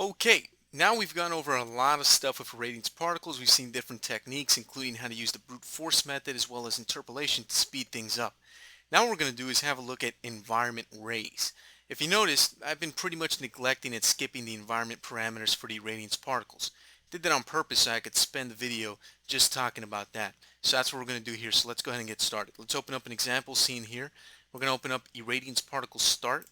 Okay, now we've gone over a lot of stuff with irradiance particles. We've seen different techniques, including how to use the brute force method as well as interpolation to speed things up. Now what we're going to do is have a look at environment rays. If you notice, I've been pretty much neglecting and skipping the environment parameters for the irradiance particles. Did that on purpose so I could spend the video just talking about that. So that's what we're going to do here. So let's go ahead and get started. Let's open up an example scene here. We're going to open up irradiance particles start.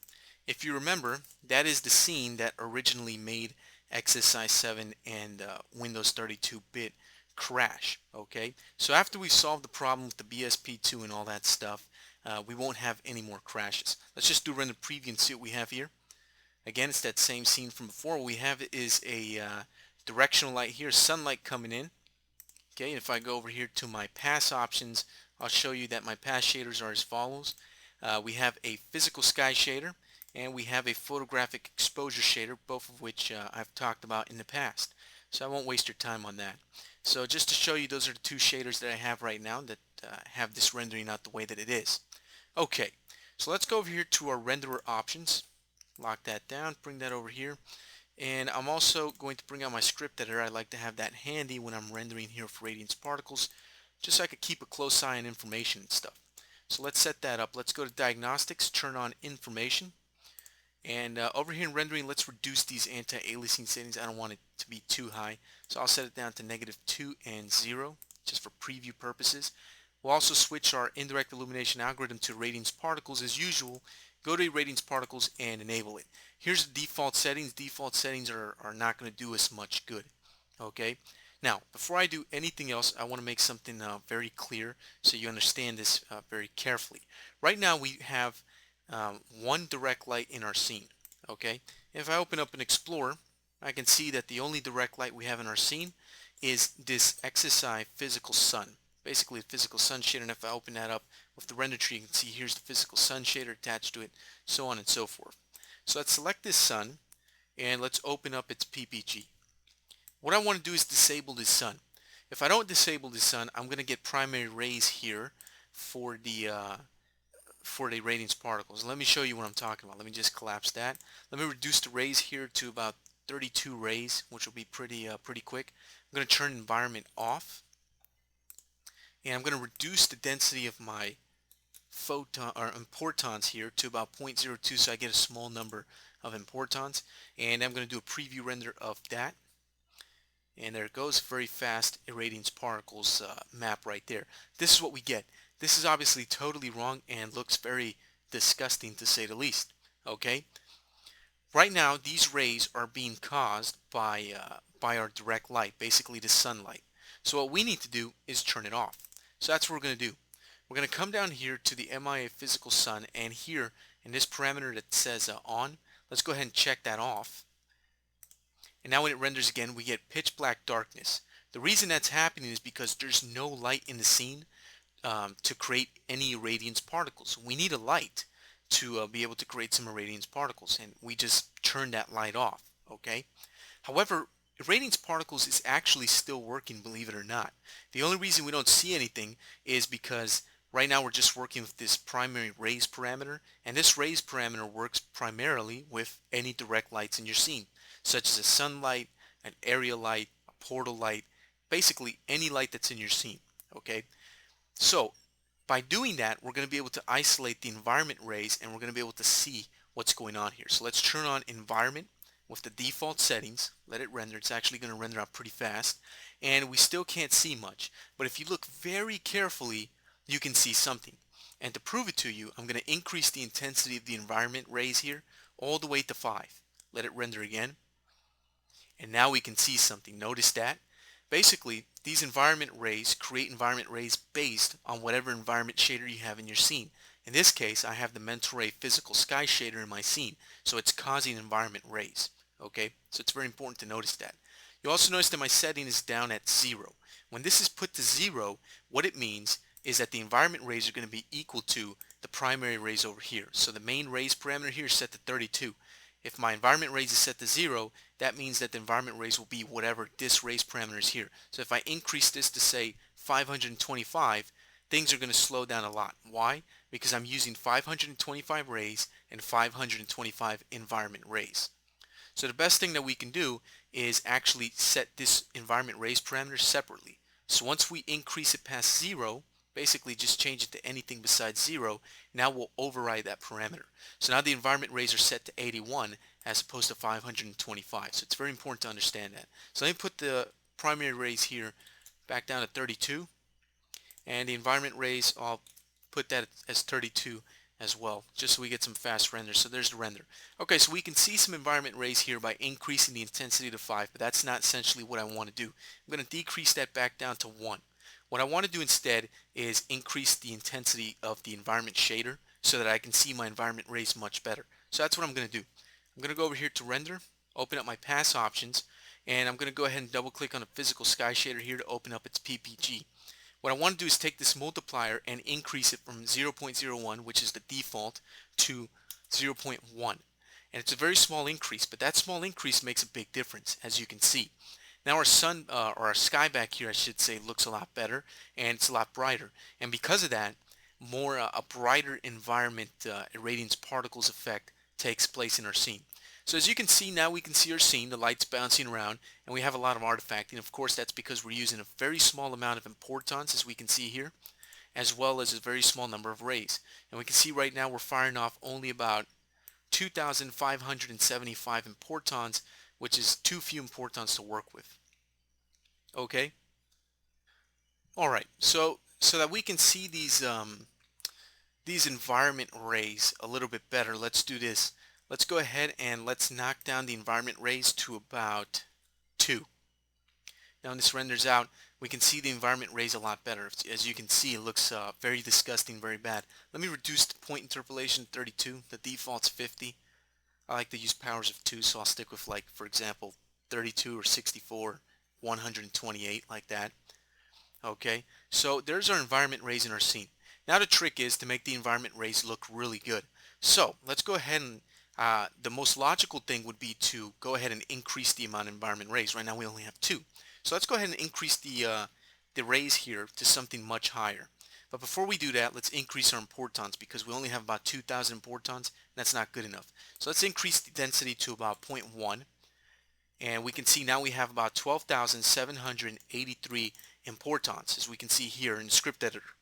If you remember, that is the scene that originally made XSI 7 and Windows 32-bit crash. Okay, so after we solve the problem with the BSP2 and all that stuff, we won't have any more crashes. Let's just do render preview and see what we have here. Again, it's that same scene from before. What we have is a directional light here, sunlight coming in. Okay, if I go over here to my pass options, I'll show you that my pass shaders are as follows. We have a physical sky shader and we have a photographic exposure shader, both of which I've talked about in the past. So I won't waste your time on that. So just to show you, those are the two shaders that I have right now that have this rendering out the way that it is. Okay, so let's go over here to our renderer options. Lock that down, bring that over here. And I'm also going to bring out my script editor. I like to have that handy when I'm rendering here for radiance particles, just so I could keep a close eye on information and stuff. So let's set that up. Let's go to diagnostics, turn on information. And over here in rendering, let's reduce these anti-aliasing settings. I don't want it to be too high, so I'll set it down to -2 and 0 just for preview purposes. We'll also switch our indirect illumination algorithm to radiance particles as usual. Go to radiance particles and enable it. Here's the default settings. Default settings are not going to do us much good. Okay. Now, before I do anything else, I want to make something very clear so you understand this very carefully. Right now we have one direct light in our scene. Okay, if I open up an Explorer, I can see that the only direct light we have in our scene is this XSI physical sun, basically a physical sun shader. And if I open that up with the render tree, you can see here's the physical sun shader attached to it, so on and so forth. So let's select this sun and let's open up its PPG. What I want to do is disable this sun. If I don't disable this sun, I'm going to get primary rays here for the radiance particles. Let me show you what I'm talking about. Let me just collapse that. Let me reduce the rays here to about 32 rays, which will be pretty quick. I'm going to turn environment off, and I'm going to reduce the density of my importons here to about 0.02, so I get a small number of importons. And I'm going to do a preview render of that. And there it goes, very fast irradiance particles map right there. This is what we get. This is obviously totally wrong and looks very disgusting to say the least. Okay? Right now, these rays are being caused by our direct light, basically the sunlight. So what we need to do is turn it off. So that's what we're going to do. We're going to come down here to the MIA physical sun, and here in this parameter that says on, let's go ahead and check that off. And now when it renders again, we get pitch black darkness. The reason that's happening is because there's no light in the scene to create any irradiance particles. We need a light to be able to create some irradiance particles, and we just turn that light off. Okay. However, irradiance particles is actually still working, believe it or not. The only reason we don't see anything is because right now we're just working with this primary rays parameter, and this rays parameter works primarily with any direct lights in your scene, such as a sunlight, an area light, a portal light, basically any light that's in your scene. Okay, so by doing that, we're going to be able to isolate the environment rays, and we're going to be able to see what's going on here. So let's turn on environment with the default settings, let it render. It's actually going to render out pretty fast, and we still can't see much, but if you look very carefully, you can see something. And to prove it to you, I'm going to increase the intensity of the environment rays here all the way to 5. Let it render again. And now we can see something. Notice that. Basically, these environment rays create environment rays based on whatever environment shader you have in your scene. In this case, I have the mental ray physical sky shader in my scene, so it's causing environment rays. Okay, so it's very important to notice that. You also notice that my setting is down at 0. When this is put to 0, what it means is that the environment rays are going to be equal to the primary rays over here. So the main rays parameter here is set to 32. If my environment rays is set to 0, that means that the environment rays will be whatever this rays parameter is here. So if I increase this to say 525, things are going to slow down a lot. Why? Because I'm using 525 rays and 525 environment rays. So the best thing that we can do is actually set this environment raise parameter separately. So once we increase it past 0, basically just change it to anything besides 0, now we'll override that parameter. So now the environment raise are set to 81 as opposed to 525. So it's very important to understand that. So let me put the primary raise here back down to 32, and the environment raise, I'll put that as 32 as well, just so we get some fast renders. So there's the render. Okay, so we can see some environment raise here by increasing the intensity to 5, but that's not essentially what I want to do. I'm going to decrease that back down to 1. What I want to do instead is increase the intensity of the environment shader so that I can see my environment raise much better. So that's what I'm going to do. I'm going to go over here to render, open up my pass options, and I'm going to go ahead and double click on the physical sky shader here to open up its PPG. What I want to do is take this multiplier and increase it from 0.01, which is the default, to 0.1. And it's a very small increase, but that small increase makes a big difference, as you can see. Now our sun, or our sky back here, I should say, looks a lot better, and it's a lot brighter. And because of that, a brighter environment irradiance particles effect takes place in our scene. So as you can see, now we can see our scene, the lights bouncing around, and we have a lot of artifacting. Of course, that's because we're using a very small amount of importance, as we can see here, as well as a very small number of rays. And we can see right now we're firing off only about 2,575 importance, which is too few importance to work with. Okay? Alright, so that we can see these environment rays a little bit better, let's do this. Let's go ahead and let's knock down the environment rays to about 2. Now when this renders out, we can see the environment rays a lot better. As you can see, it looks very disgusting, very bad. Let me reduce the point interpolation to 32. The default's 50. I like to use powers of 2, so I'll stick with, like, for example, 32 or 64, 128, like that. Okay, so there's our environment rays in our scene. Now the trick is to make the environment rays look really good. So let's go ahead and the most logical thing would be to go ahead and increase the amount of environment rays. Right now we only have 2. So let's go ahead and increase the rays here to something much higher. But before we do that, let's increase our importance because we only have about 2,000 importance. That's not good enough. So let's increase the density to about 0.1. And we can see now we have about 12,783 importance, as we can see here in the script editor.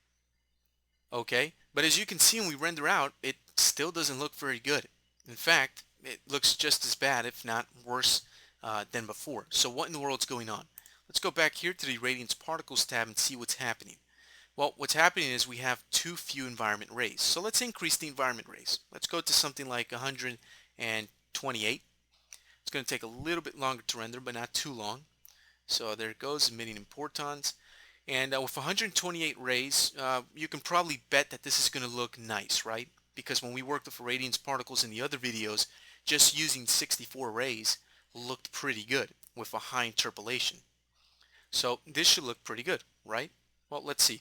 Okay, but as you can see when we render out, it still doesn't look very good. In fact, it looks just as bad, if not worse, than before. So what in the world's going on? Let's go back here to the Irradiance Particles tab and see what's happening. Well, what's happening is we have too few environment rays. So let's increase the environment rays. Let's go to something like 128. It's going to take a little bit longer to render, but not too long. So there it goes, emitting importance. And with 128 rays, you can probably bet that this is going to look nice, right? Because when we worked with Irradiance Particles in the other videos, just using 64 rays looked pretty good with a high interpolation. So this should look pretty good, right? Well, let's see.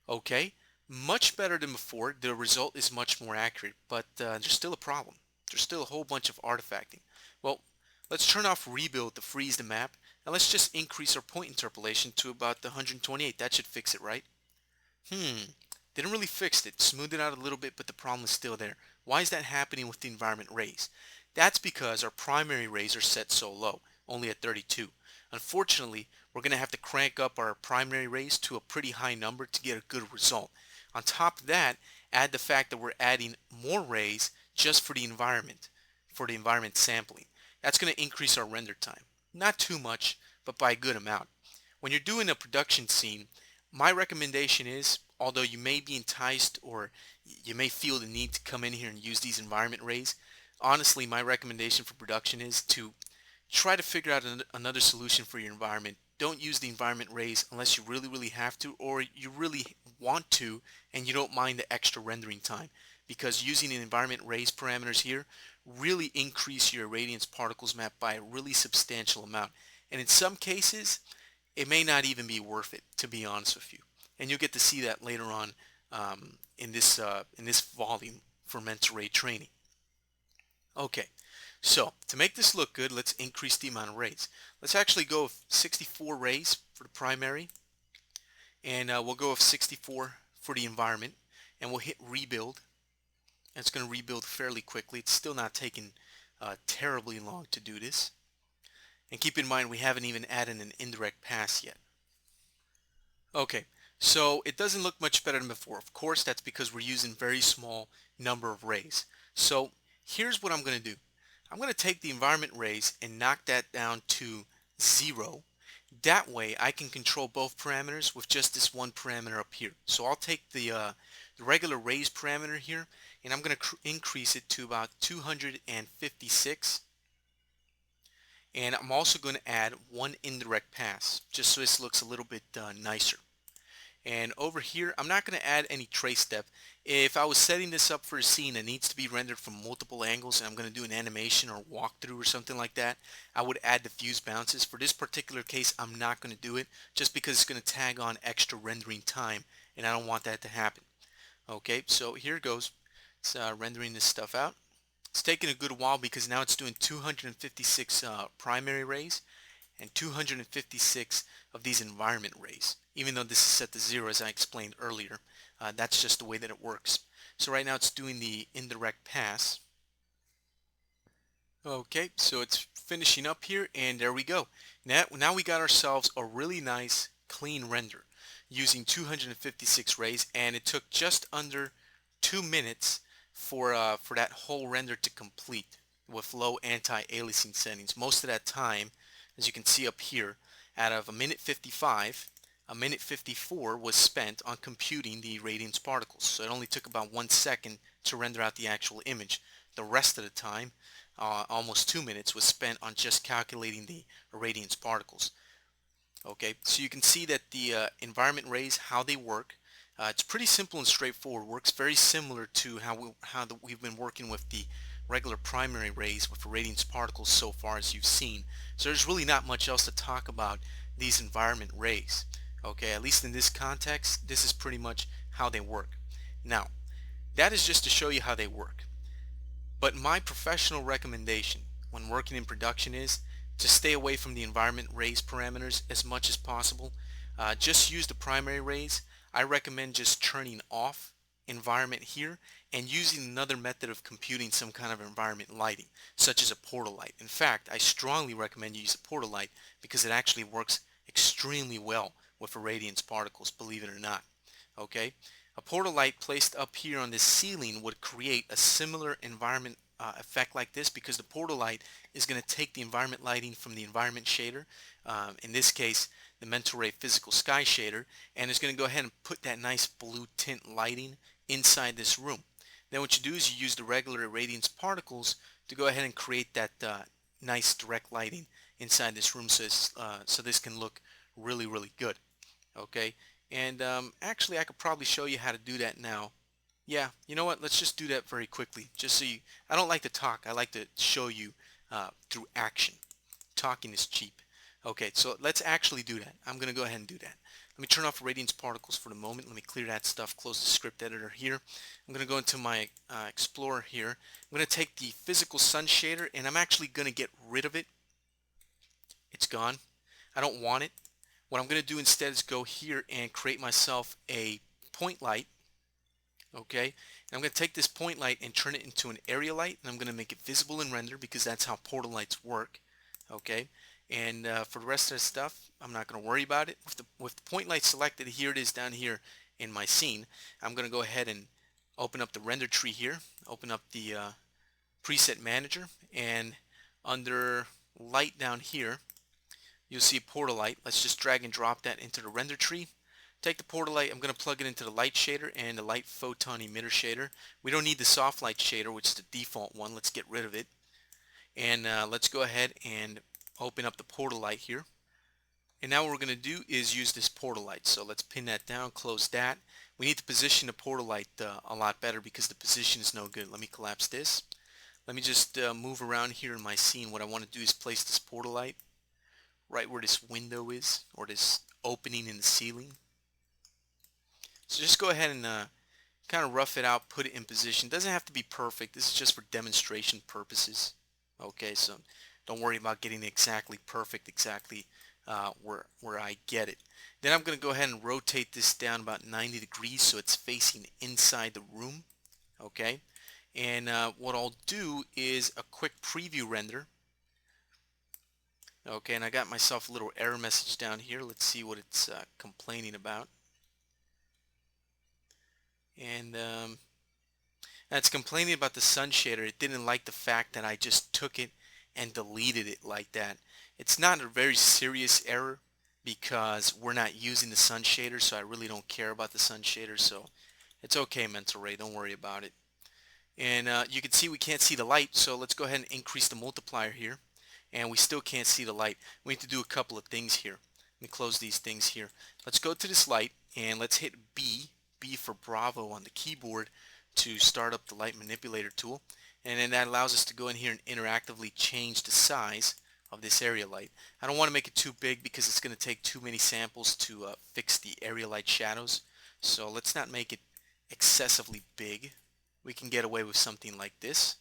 Okay, much better than before. The result is much more accurate, but there's still a problem. There's still a whole bunch of artifacting. Well, let's turn off rebuild to freeze the map, and let's just increase our point interpolation to about the 128. That should fix it, right? Didn't really fix it. Smoothed it out a little bit, but the problem is still there. Why is that happening with the environment rays? That's because our primary rays are set so low, only at 32. Unfortunately, we're going to have to crank up our primary rays to a pretty high number to get a good result. On top of that, add the fact that we're adding more rays just for the environment sampling. That's going to increase our render time. Not too much, but by a good amount. When you're doing a production scene, my recommendation is, although you may be enticed or you may feel the need to come in here and use these environment rays, honestly, my recommendation for production is to try to figure out another solution for your environment. Don't use the environment rays unless you really, really have to, or you really want to and you don't mind the extra rendering time. Because using the environment rays parameters here really increase your Irradiance Particles map by a really substantial amount. And in some cases, it may not even be worth it, to be honest with you. And you'll get to see that later on in this volume for mental ray training. Okay, so to make this look good, let's increase the amount of rays. Let's actually go with 64 rays for the primary, and we'll go with 64 for the environment, and we'll hit rebuild. And it's going to rebuild fairly quickly. It's still not taking terribly long to do this. And keep in mind, we haven't even added an indirect pass yet. Okay, so it doesn't look much better than before. Of course, that's because we're using very small number of rays. So here's what I'm going to do. I'm going to take the environment rays and knock that down to 0. That way I can control both parameters with just this one parameter up here. So I'll take the regular rays parameter here, and I'm going to increase it to about 256. And I'm also going to add one indirect pass, just so this looks a little bit nicer. And over here, I'm not going to add any trace depth. If I was setting this up for a scene that needs to be rendered from multiple angles, and I'm going to do an animation or walkthrough or something like that, I would add diffuse bounces. For this particular case, I'm not going to do it, just because it's going to tag on extra rendering time, and I don't want that to happen. Okay, so here it goes. It's rendering this stuff out. It's taking a good while because now it's doing 256 primary rays and 256 of these environment rays. Even though this is set to 0, as I explained earlier, that's just the way that it works. So right now it's doing the indirect pass. Okay, so it's finishing up here, and there we go. Now we got ourselves a really nice clean render using 256 rays, and it took just under 2 minutes for that whole render to complete with low anti-aliasing settings. Most of that time, as you can see up here, out of a minute 55, a minute 54 was spent on computing the irradiance particles. So it only took about 1 second to render out the actual image. The rest of the time, almost 2 minutes, was spent on just calculating the irradiance particles. Okay, so you can see that the environment rays, how they work. It's pretty simple and straightforward. Works very similar to how we've been working with the regular primary rays with irradiance particles so far, as you've seen. So there's really not much else to talk about these environment rays. Okay, at least in this context, this is pretty much how they work. Now, that is just to show you how they work. But my professional recommendation when working in production is to stay away from the environment rays parameters as much as possible. Just use the primary rays. I recommend just turning off environment here and using another method of computing some kind of environment lighting, such as a portal light. In fact, I strongly recommend you use a portal light because it actually works extremely well with irradiance particles, believe it or not. Okay, a portal light placed up here on this ceiling would create a similar environment effect like this, because the portal light is going to take the environment lighting from the environment shader, in this case the mental ray physical sky shader, and it's going to go ahead and put that nice blue tint lighting inside this room. Then what you do is you use the regular irradiance particles to go ahead and create that nice direct lighting inside this room, so this can look really good. Okay, and actually I could probably show you how to do that now. Yeah, you know what, let's just do that very quickly, just so you, I don't like to talk, I like to show you through action. Talking is cheap. Okay, so let's actually do that. I'm going to go ahead and do that. Let me turn off radiance particles for the moment. Let me clear that stuff, close the script editor here. I'm going to go into my Explorer here. I'm going to take the physical sun shader, and I'm actually going to get rid of it. It's gone. I don't want it. What I'm going to do instead is go here and create myself a point light. Okay, and I'm going to take this point light and turn it into an area light, and I'm going to make it visible in render because that's how portal lights work. Okay, and for the rest of the stuff, I'm not going to worry about it. With the point light selected, here it is down here in my scene. I'm going to go ahead and open up the render tree here, open up the preset manager, and under light down here, you'll see portal light. Let's just drag and drop that into the render tree. Take the portal light, I'm going to plug it into the light shader and the light photon emitter shader. We don't need the soft light shader, which is the default one. Let's get rid of it. And let's go ahead and open up the portal light here. And now what we're going to do is use this portal light. So let's pin that down, close that. We need to position the portal light a lot better because the position is no good. Let me collapse this. Let me just move around here in my scene. What I want to do is place this portal light right where this window is, or this opening in the ceiling. So just go ahead and kind of rough it out, put it in position. Doesn't have to be perfect. This is just for demonstration purposes. Okay, so don't worry about getting exactly perfect, exactly where I get it. Then I'm going to go ahead and rotate this down about 90 degrees so it's facing inside the room. Okay, And what I'll do is a quick preview render. Okay, and I got myself a little error message down here. Let's see what it's complaining about. And it's complaining about the sun shader. It didn't like the fact that I just took it and deleted it like that. It's not a very serious error because we're not using the sun shader, so I really don't care about the sun shader. So it's okay, Mental Ray. Don't worry about it. And you can see we can't see the light, so let's go ahead and increase the multiplier here. And we still can't see the light. We need to do a couple of things here. Let me close these things here. Let's go to this light and let's hit B for Bravo on the keyboard to start up the light manipulator tool. And then that allows us to go in here and interactively change the size of this area light. I don't want to make it too big because it's going to take too many samples to fix the area light shadows. So let's not make it excessively big. We can get away with something like this.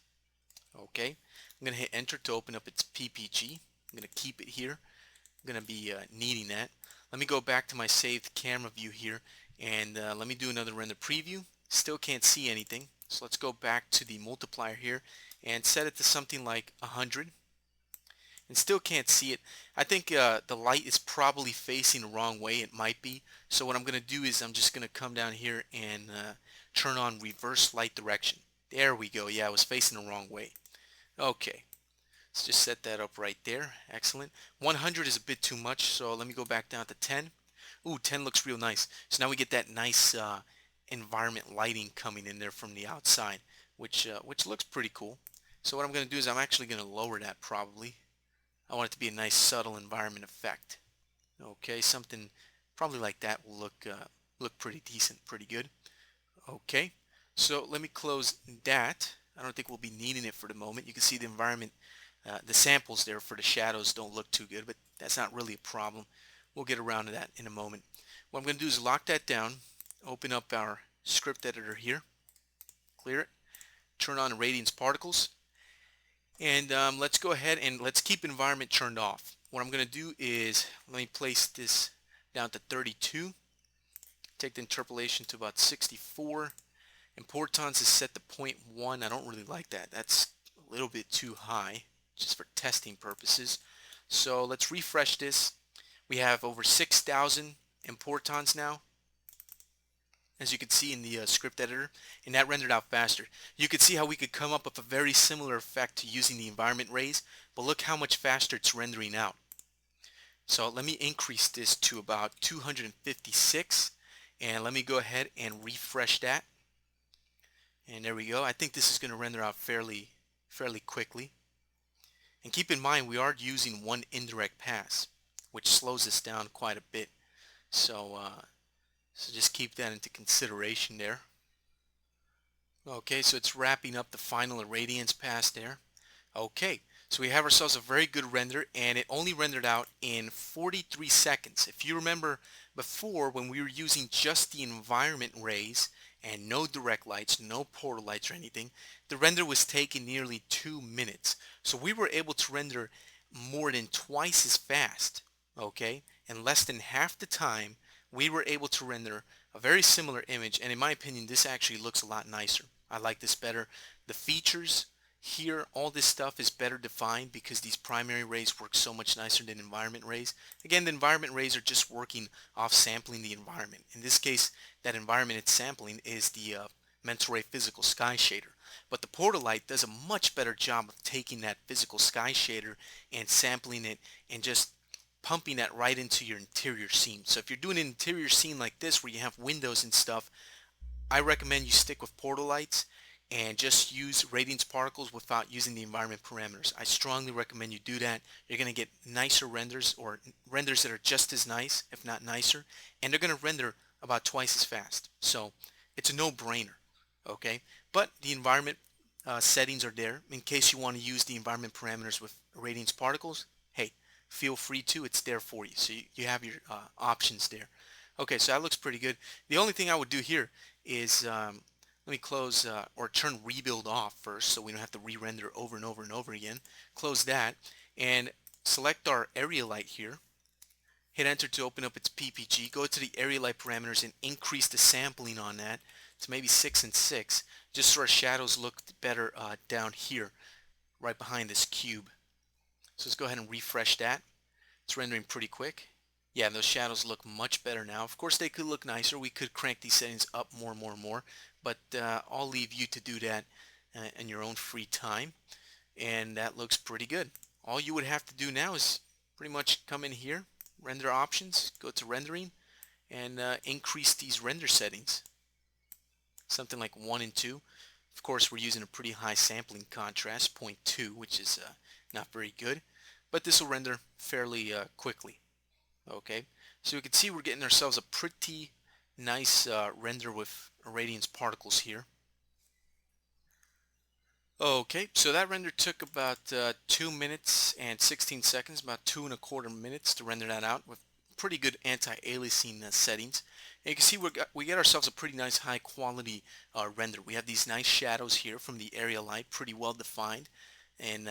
Okay, I'm going to hit enter to open up its PPG. I'm going to keep it here. I'm going to be needing that. Let me go back to my saved camera view here and let me do another render preview. Still can't see anything. So let's go back to the multiplier here and set it to something like 100. And still can't see it. I think the light is probably facing the wrong way. It might be. So what I'm going to do is I'm just going to come down here and turn on reverse light direction. There we go. Yeah, I was facing the wrong way. Okay, let's just set that up right there. Excellent. 100 is a bit too much, so let me go back down to 10. Ooh, 10 looks real nice. So now we get that nice environment lighting coming in there from the outside, which looks pretty cool. So what I'm going to do is I'm actually going to lower that probably. I want it to be a nice subtle environment effect. Okay, something probably like that will look pretty decent, pretty good. Okay, so let me close that. I don't think we'll be needing it for the moment. You can see the environment, the samples there for the shadows don't look too good, but that's not really a problem. We'll get around to that in a moment. What I'm going to do is lock that down, open up our script editor here, clear it, turn on Irradiance Particles, and let's go ahead and let's keep environment turned off. What I'm going to do is let me place this down to 32, take the interpolation to about 64. Importance is set to 0.1. I don't really like that. That's a little bit too high, just for testing purposes. So let's refresh this. We have over 6,000 importance now, as you can see in the script editor, and that rendered out faster. You could see how we could come up with a very similar effect to using the environment rays, but look how much faster it's rendering out. So let me increase this to about 256, and let me go ahead and refresh that. And there we go. I think this is going to render out fairly quickly. And keep in mind we are using one indirect pass, which slows us down quite a bit. So just keep that into consideration there. Okay, so it's wrapping up the final irradiance pass there. Okay, so we have ourselves a very good render, and it only rendered out in 43 seconds. If you remember before, when we were using just the environment rays and no direct lights, no portal lights or anything, the render was taking nearly 2 minutes. So we were able to render more than twice as fast, okay? In less than half the time, we were able to render a very similar image, and in my opinion, this actually looks a lot nicer. I like this better. The features here, all this stuff is better defined because these primary rays work so much nicer than environment rays. Again, the environment rays are just working off sampling the environment. In this case, that environment it's sampling is the mental ray physical sky shader. But the portal light does a much better job of taking that physical sky shader and sampling it and just pumping that right into your interior scene. So if you're doing an interior scene like this where you have windows and stuff, I recommend you stick with portal lights and just use radiance particles without using the environment parameters. I strongly recommend you do that. You're going to get nicer renders, or renders that are just as nice, if not nicer, and they're going to render about twice as fast. So it's a no-brainer, okay? But the environment settings are there in case you want to use the environment parameters with radiance particles. Hey, feel free to. It's there for you. So you have your options there. Okay, so that looks pretty good. The only thing I would do here is let me close or turn rebuild off first so we don't have to re-render over and over and over again. Close that and select our area light here. Hit enter to open up its PPG. Go to the area light parameters and increase the sampling on that to maybe 6 and 6, just so our shadows look better down here, right behind this cube. So let's go ahead and refresh that. It's rendering pretty quick. Yeah, those shadows look much better now. Of course, they could look nicer. We could crank these settings up more and more and more, but I'll leave you to do that in your own free time. And that looks pretty good. All you would have to do now is pretty much come in here, render options, go to rendering, and increase these render settings. Something like 1 and 2. Of course, we're using a pretty high sampling contrast, 0.2, which is not very good, but this will render fairly quickly. Okay, so you can see we're getting ourselves a pretty nice render with Irradiance Particles here. Okay, so that render took about 2 minutes and 16 seconds, about 2¼ minutes to render that out with pretty good anti-aliasing settings. And you can see we get ourselves a pretty nice high quality render. We have these nice shadows here from the area light, pretty well defined, and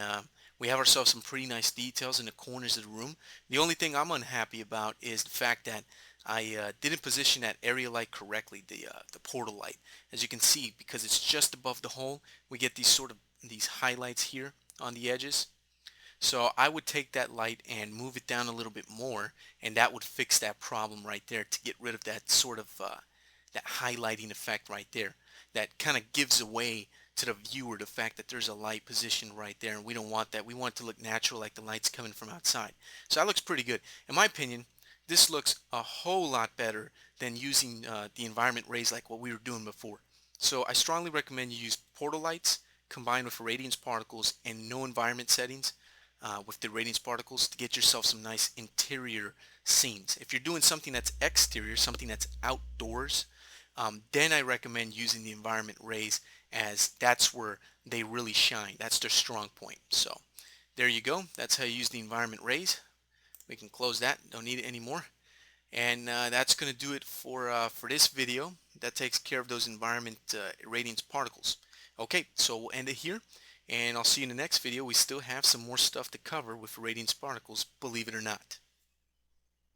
we have ourselves some pretty nice details in the corners of the room. The only thing I'm unhappy about is the fact that I didn't position that area light correctly, the portal light. As you can see, because it's just above the hole, we get these highlights here on the edges. So I would take that light and move it down a little bit more, and that would fix that problem right there to get rid of that that highlighting effect right there. That kind of gives away to the viewer the fact that there's a light position right there, and we don't want that. We want it to look natural, like the light's coming from outside. So that looks pretty good. In my opinion, this looks a whole lot better than using the environment rays like what we were doing before. So I strongly recommend you use portal lights combined with Irradiance Particles and no environment settings with the Irradiance Particles to get yourself some nice interior scenes. If you're doing something that's exterior, something that's outdoors, then I recommend using the environment rays, as that's where they really shine. That's their strong point. So there you go. That's how you use the environment rays. We can close that. Don't need it anymore. And that's going to do it for this video. That takes care of those environment Irradiance Particles. Okay, so we'll end it here, and I'll see you in the next video. We still have some more stuff to cover with Irradiance Particles, believe it or not.